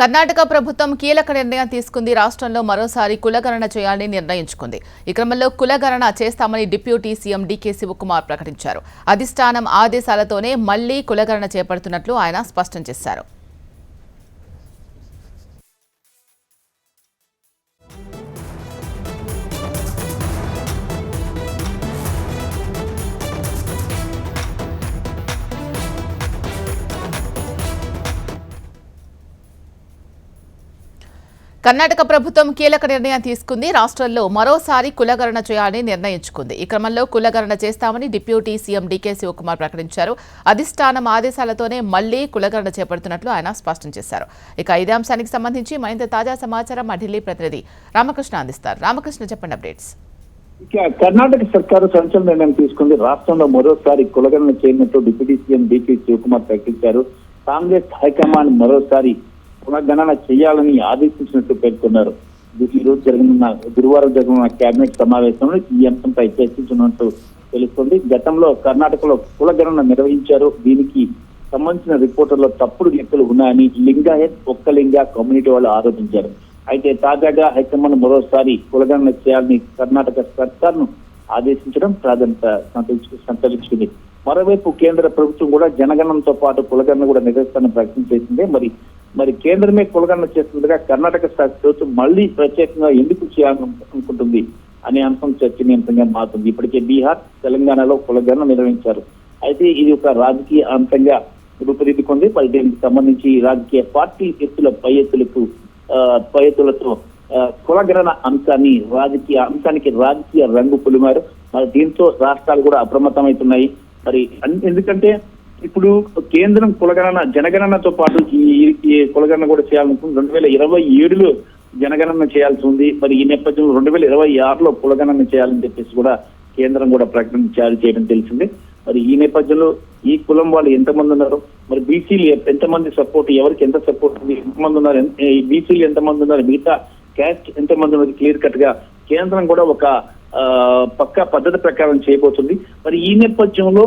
కర్ణాటక ప్రభుత్వం కీలక నిర్ణయం తీసుకుంది. రాష్ట్రంలో మరోసారి కులగణన చేయాలని నిర్ణయించుకుంది. ఈ క్రమంలో కులగణన చేస్తామని డిప్యూటీ సీఎం డీకే శివకుమార్ ప్రకటించారు. అధిష్టానం ఆదేశాలతోనే మళ్లీ కులగణన చేపడుతున్నట్లు ఆయన స్పష్టం చేశారు. కర్ణాటక ప్రభుత్వం కీలక నిర్ణయం తీసుకుంది. రాష్ట్రంలో మరోసారి కులగణన చేయాలని నిర్ణయించుకుంది. ఈ క్రమంలో కులగణన చేస్తామని డిప్యూటీ సీఎం డీకే శివకుమార్ ప్రకటించారు. అధిష్టానం ఆదేశాలతోనే మళ్లీ కులగణన చేపడుతున్నట్లు ఆయన స్పష్టం చేశారు. ఇక ఇదే అంశానికి సంబంధించి మరింత తాజా సమాచారం మా ఢిల్లీ ప్రతినిధి రామకృష్ణ అందిస్తారు. రామకృష్ణ, చెప్పండి అప్డేట్స్. ఇక కర్ణాటక సర్కారు సంచలన నిర్ణయం తీసుకుంది. రాష్ట్రంలో మరోసారి కులగణన చేయనున్నట్టు డిప్యూటీ సీఎం డీకే శివకుమార్ ప్రకటించారు. కాంగ్రెస్ హైకమాండ్ మరోసారి పునర్గణన చేయాలని ఆదేశించినట్టు పేర్కొన్నారు. ఈ రోజు గురువారం జరగనున్న కేబినెట్ సమావేశంలో ఈ అంశంపై చర్చించినట్టు తెలుస్తుంది. గతంలో కర్ణాటకలో కులగణన నిర్వహించారు. దీనికి సంబంధించిన రిపోర్టుల్లో తప్పుడు లెక్కలు ఉన్నాయని లింగాయత్ ఒక్కలింగ కమ్యూనిటీ వాళ్ళు ఆరోపించారు. అయితే తాజాగా హైకమాండ్ మరోసారి కులగణన చేయాలని కర్ణాటక సర్కార్ను ఆదేశించడం ప్రాధాన్యత సంతరించుకుంది. మరోవైపు కేంద్ర ప్రభుత్వం కూడా జనగణనతో పాటు కులగణన కూడా నిర్వహిస్తానని ప్రకటించేసిందే. మరి కేంద్రమే కులగణన చేస్తుండగా కర్ణాటక ప్రభుత్వం మళ్లీ ప్రత్యేకంగా ఎందుకు చేయాలనుకుంటుంది అనే అంశం చర్చనీయాంశంగా మారుతుంది. ఇప్పటికే బీహార్, తెలంగాణలో కులగణన నిర్వహించారు. అయితే ఇది ఒక రాజకీయ అంశంగా రూపుదిద్దుకుంది. మరి దీనికి సంబంధించి రాజకీయ పార్టీ పై ఎత్తులతో కులగణన అంశానికి రాజకీయ రంగు పులిమారు. మరి దీంతో రాష్ట్రాలు కూడా అప్రమత్తమవుతున్నాయి. మరి ఎందుకంటే ఇప్పుడు కేంద్రం జనగణనతో పాటు ఈ కులగణన కూడా చేయాలనుకుంది. 2027లో జనగణన చేయాల్సి ఉంది. మరి ఈ నేపథ్యంలో 2026లో కులగణన చేయాలని చెప్పేసి కూడా కేంద్రం కూడా ప్రకటన జారీ చేయడం తెలిసిందే. మరి ఈ నేపథ్యంలో ఈ కులం వాళ్ళు ఎంతమంది ఉన్నారు, మరి బీసీలు ఎంతమంది సపోర్ట్, ఎవరికి ఎంత సపోర్ట్ ఉంది, ఎంతమంది ఉన్నారు, బీసీలు ఎంతమంది ఉన్నారు, మిగతా క్యాస్ట్ ఎంతమంది ఉన్నది క్లియర్ కట్ గా కేంద్రం కూడా ఒక పక్కా పద్ధతి ప్రకారం చేయబోతుంది. మరి ఈ నేపథ్యంలో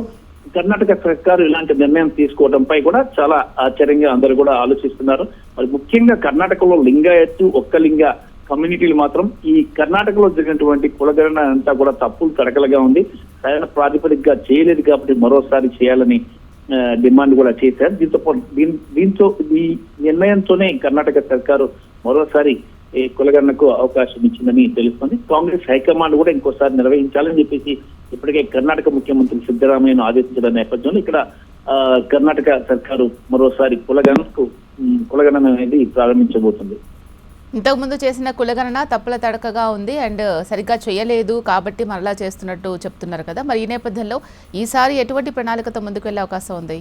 కర్ణాటక సర్కారు ఇలాంటి నిర్ణయం తీసుకోవడంపై కూడా చాలా ఆశ్చర్యంగా అందరూ కూడా ఆలోచిస్తున్నారు. మరి ముఖ్యంగా కర్ణాటకలో లింగాయత్తు ఒక్కలింగ కమ్యూనిటీలు మాత్రం ఈ కర్ణాటకలో జరిగినటువంటి కులగణన అంతా కూడా తప్పులు తడకలుగా ఉంది. సరైన ప్రాతిపదికగా చేయలేదు కాబట్టి మరోసారి చేయాలని డిమాండ్ కూడా చేశారు. దీంతో ఈ నిర్ణయంతోనే కర్ణాటక సర్కారు మరోసారి ఈ కులగణనకు అవకాశం ఇచ్చిందని తెలుస్తుంది. కాంగ్రెస్ హైకమాండ్ కూడా ఇంకోసారి నిర్వహించాలని చెప్పేసి ఇప్పటికే కర్ణాటక ముఖ్యమంత్రి సిద్ధరామయ్యను ఆదేశించిన నేపథ్యంలో ఇక్కడ కర్ణాటక సర్కారు మరోసారి కులగణన అనేది ప్రారంభించబోతుంది. ఇంతకుముందు చేసిన కులగణన తప్పుల తడకగా ఉంది అండ్ సరిగ్గా చేయలేదు కాబట్టి మరలా చేస్తున్నట్టు చెప్తున్నారు కదా. మరి ఈ నేపథ్యంలో ఈసారి ఎటువంటి ప్రణాళికతో ముందుకు వెళ్లే అవకాశం ఉంది?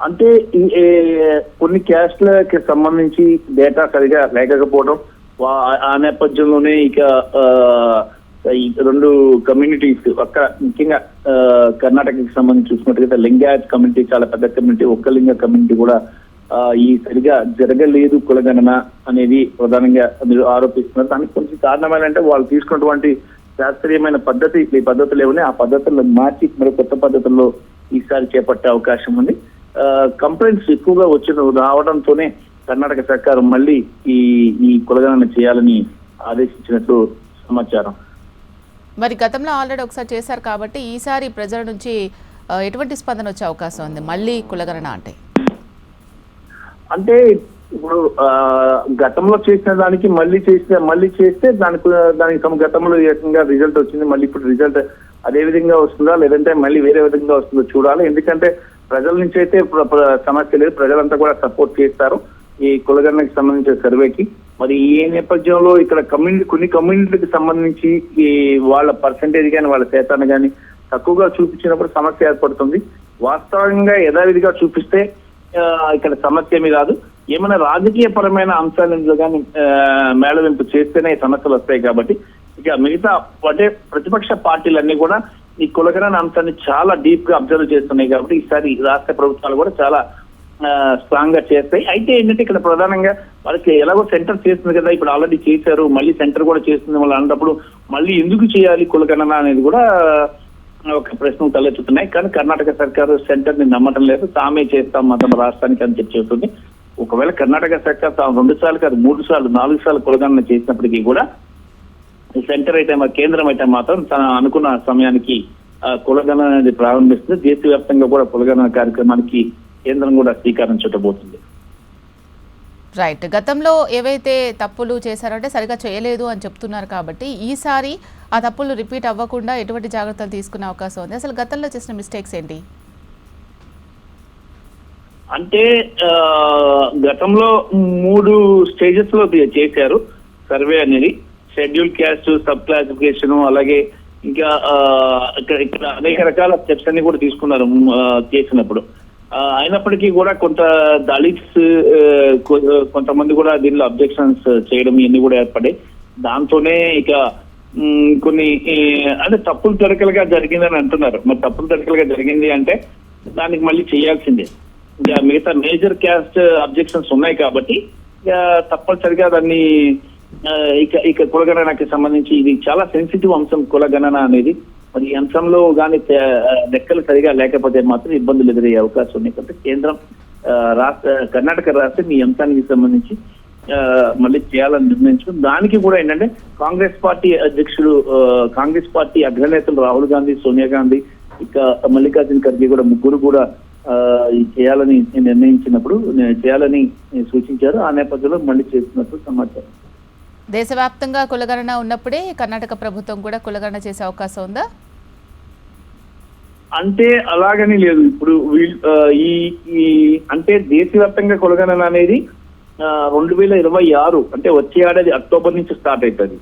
అంటే కొన్ని క్యాస్ట్లకి సంబంధించి డేటా సరిగా లేకపోవడం, ఆ నేపథ్యంలోనే ఇక ఈ రెండు కమ్యూనిటీస్ ముఖ్యంగా కర్ణాటకకి సంబంధించి చూసుకున్నట్టుగా లింగాయత్ కమ్యూనిటీ చాలా పెద్ద కమ్యూనిటీ, ఒక్కలింగ కమ్యూనిటీ కూడా ఈ సరిగా జరగలేదు కులగణన అనేది ప్రధానంగా మీరు ఆరోపిస్తున్నారు. దానికి కొంచెం కారణమేంటంటే వాళ్ళు తీసుకున్నటువంటి శాస్త్రీయమైన ఈ పద్ధతులు ఏమని ఆ పద్ధతులను మార్చి మరి కొత్త పద్ధతుల్లో ఈసారి చేపట్టే అవకాశం ఉంది. కంప్లైంట్స్ ఎక్కువగా రావడంతోనే కర్ణాటక సర్కారు మళ్ళీ ఈ కులగణన చేయాలని ఆదేశించినట్లు సమాచారం. మరి గతంలో ఆల్రెడీ ఒకసారి చేశారు కాబట్టి ఈసారి ప్రజల నుంచి ఎటువంటి స్పందన వచ్చే అవకాశం ఉంది మళ్ళీ కులగణన అంటే ఇప్పుడు గతంలో చేసిన దానికి మళ్ళీ చేస్తే దానికి గతంలో ఏకంగా రిజల్ట్ వచ్చింది. మళ్ళీ ఇప్పుడు రిజల్ట్ అదే విధంగా వస్తుందా లేదంటే మళ్ళీ వేరే విధంగా వస్తుందో చూడాలి. ఎందుకంటే ప్రజల నుంచి అయితే సమస్య లేదు, ప్రజలంతా కూడా సపోర్ట్ చేస్తారు ఈ కులగణనకి సంబంధించిన సర్వేకి. మరి ఈ నేపథ్యంలో ఇక్కడ కొన్ని కమ్యూనిటీలకు సంబంధించి ఈ వాళ్ళ పర్సంటేజ్ కానీ వాళ్ళ శాతాన్ని కానీ తక్కువగా చూపించినప్పుడు సమస్య ఏర్పడుతుంది. వాస్తవంగా యథావిధిగా చూపిస్తే ఇక్కడ సమస్య ఏమీ కాదు. ఏమైనా రాజకీయ పరమైన అంశాలను కానీ మేళవింపు చేస్తేనే సమస్యలు వస్తాయి. కాబట్టి ఇక మిగతా అంటే ప్రతిపక్ష పార్టీలన్నీ కూడా ఈ కులగణన అంశాన్ని చాలా డీప్ గా అబ్జర్వ్ చేస్తున్నాయి. కాబట్టి ఈసారి రాష్ట్ర ప్రభుత్వాలు కూడా చాలా స్ట్రాంగ్ గా చేస్తాయి. అయితే ఏంటంటే ఇక్కడ ప్రధానంగా వాళ్ళకి ఎలాగో సెంటర్ చేస్తుంది కదా, ఇప్పుడు ఆల్రెడీ చేశారు, మళ్ళీ సెంటర్ కూడా చేస్తుంది వాళ్ళు అన్నప్పుడు మళ్ళీ ఎందుకు చేయాలి కులగణన అనేది కూడా ఒక ప్రశ్నలు తలెత్తుతున్నాయి. కానీ కర్ణాటక సర్కారు సెంటర్ ని నమ్మటం లేదు, తామే చేస్తాం తమ రాష్ట్రానికి అని చెప్తుంది. ఒకవేళ కర్ణాటక సర్కార్ తాము 2 సార్లు కాదు 3 సార్లు 4 సార్లు కులగణన చేసినప్పటికీ కూడా సెంటర్ అయితే కేంద్రం అయితే మాత్రం తన అనుకున్న సమయానికి కులగణన అనేది ప్రారంభిస్తుంది. దేశవ్యాప్తంగా కూడా కులగణన కార్యక్రమానికి కేంద్రం కూడా శ్రీకారం చుట్టబోతుంది. రైట్. గతంలో ఏవైతే తప్పులు చేశారంటే సరిగా చేయలేదు అని చెప్తున్నారు కాబట్టి ఈసారి ఆ తప్పులు రిపీట్ అవ్వకుండా ఎటువంటి జాగ్రత్తలు తీసుకునే అవకాశం ఉంది? అసలు గతంలో చేసిన మిస్టేక్స్ ఏంటి? అంటే గతంలో 3 స్టేజెస్ లో చేశారు సర్వే అనేది. షెడ్యూల్ క్యాస్ట్, సబ్ క్లాసిఫికేషన్, అలాగే ఇంకా ఇక్కడ అనేక రకాల స్టెప్స్ అన్ని కూడా తీసుకున్నారు చేసినప్పుడు. అయినప్పటికీ కూడా కొంత దళిత్స్ కొంతమంది కూడా దీనిలో అబ్జెక్షన్స్ చేయడం ఇవన్నీ కూడా ఏర్పడాయి. దాంతోనే ఇక కొన్ని అంటే తప్పులు తడకలుగా జరిగిందని అంటున్నారు. మరి తప్పులు తడకలుగా జరిగింది అంటే దానికి మళ్ళీ చేయాల్సిందే. ఇంకా మిగతా మేజర్ క్యాస్ట్ అబ్జెక్షన్స్ ఉన్నాయి కాబట్టి ఇక తప్పనిసరిగా దాన్ని ఇక కులగణనకి సంబంధించి ఇది చాలా సెన్సిటివ్ అంశం కులగణన అనేది. మరి ఈ అంశంలో కానీ లెక్కలు సరిగా లేకపోతే మాత్రం ఇబ్బందులు ఎదురయ్యే అవకాశం ఉన్నాయి. కాబట్టి కేంద్రం కర్ణాటక రాష్ట్రం ఈ అంశానికి సంబంధించి మళ్ళీ చేయాలని నిర్ణయించుకుని దానికి కూడా ఏంటంటే కాంగ్రెస్ పార్టీ అగ్రనేతలు రాహుల్ గాంధీ, సోనియా గాంధీ, ఇక మల్లికార్జున ఖర్గే కూడా ముగ్గురు కూడా చేయాలని నిర్ణయించినప్పుడు చేయాలని సూచించారు. ఆ నేపథ్యంలో మళ్ళీ చేస్తున్నట్టు సమాచారం. దేశవ్యాప్తంగా కులగణన ఉన్నప్పుడే కర్ణాటక ప్రభుత్వం కూడా కులగణన చేసే అవకాశం ఉందా? అంటే అలాగని లేదు. ఇప్పుడు ఈ అంటే దేశవ్యాప్తంగా కులగణన అనేది 2026 అంటే వచ్చే ఏడాది అక్టోబర్ నుంచి స్టార్ట్ అవుతుంది.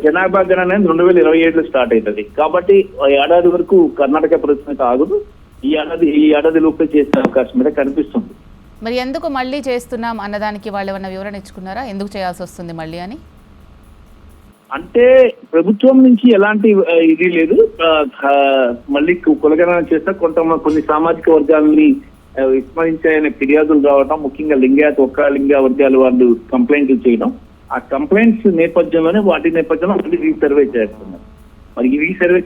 జనాభా గణన అనేది 2027లో స్టార్ట్ అవుతుంది. కాబట్టి ఏడాది వరకు కర్ణాటక ప్రభుత్వం ఆగదు. ఈ ఏడాది లోపే చేసే అవకాశం మీద కనిపిస్తుంది. మరి ఎందుకు మళ్ళీ చేస్తున్నాం అన్నదానికి వాళ్ళు ఏమన్నా వివరణ ఇచ్చుకున్నారా? ఎందుకు చేయాల్సి వస్తుంది మళ్ళీ అని? అంటే ప్రభుత్వం నుంచి ఎలాంటి ఇది లేదు. మళ్ళీ కులగణన చేస్తే కొన్ని సామాజిక వర్గాలని విస్మరించాయనే ఫిర్యాదులు రావడం, ముఖ్యంగా ఒక్క లింగ వర్గాల వాళ్ళు కంప్లైంట్లు చేయడం, ఆ కంప్లైంట్స్ నేపథ్యంలోనే వాటి నేపథ్యంలో మళ్ళీ రీసర్వే చేస్తున్నారు. మరి ఈ రీసర్వే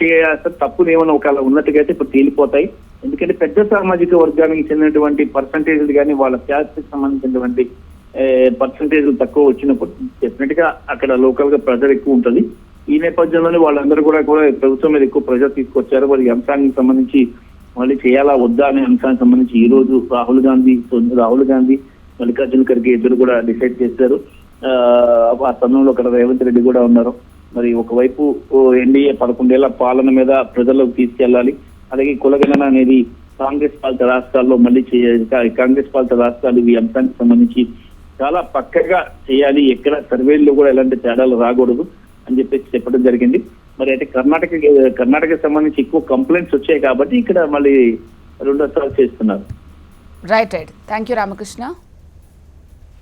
చేయాల్సిన తప్పులు ఏమైనా ఒకవేళ ఉన్నట్టుగా అయితే ఇప్పుడు తేలిపోతాయి. ఎందుకంటే పెద్ద సామాజిక వర్గానికి చెందినటువంటి పర్సంటేజ్లు కానీ వాళ్ళ క్యాస్ట్కి సంబంధించినటువంటి పర్సంటేజ్లు తక్కువ వచ్చినప్పుడు డెఫినెట్ గా అక్కడ లోకల్ గా ప్రెజర్ ఎక్కువ ఉంటుంది. ఈ నేపథ్యంలోనే వాళ్ళందరూ కూడా ప్రభుత్వం మీద ఎక్కువ ప్రెజర్ తీసుకొచ్చారు. మరి ఈ అంశానికి సంబంధించి మళ్ళీ చేయాలా వద్దా అనే అంశానికి సంబంధించి ఈ రోజు రాహుల్ గాంధీ మల్లికార్జున ఖర్గే ఇద్దరు కూడా డిసైడ్ చేశారు. ఆ సమయంలో అక్కడ రేవంత్ రెడ్డి కూడా ఉన్నారు. మరి ఒకవైపు ఎన్డీఏ 11 ఏళ్ల పాలన మీద ప్రజల్లోకి తీసుకెళ్లాలి. అలాగే కులగణన అనేది కాంగ్రెస్ పాలిత రాష్ట్రాల్లో మళ్ళీ కాంగ్రెస్ పాలిత రాష్ట్రాలు ఈ అంశానికి సంబంధించి చాలా పక్కగా చేయాలి. ఎక్కడ సర్వేల్లో కూడా ఎలాంటి తేడాలు రాకూడదు అని చెప్పడం జరిగింది. మరి అయితే కర్ణాటక సంబంధించి ఎక్కువ కంప్లైంట్స్ వచ్చాయి కాబట్టి ఇక్కడ మళ్ళీ 2 సార్లు చేస్తున్నారు. రైట్. Thank you Ramakrishna.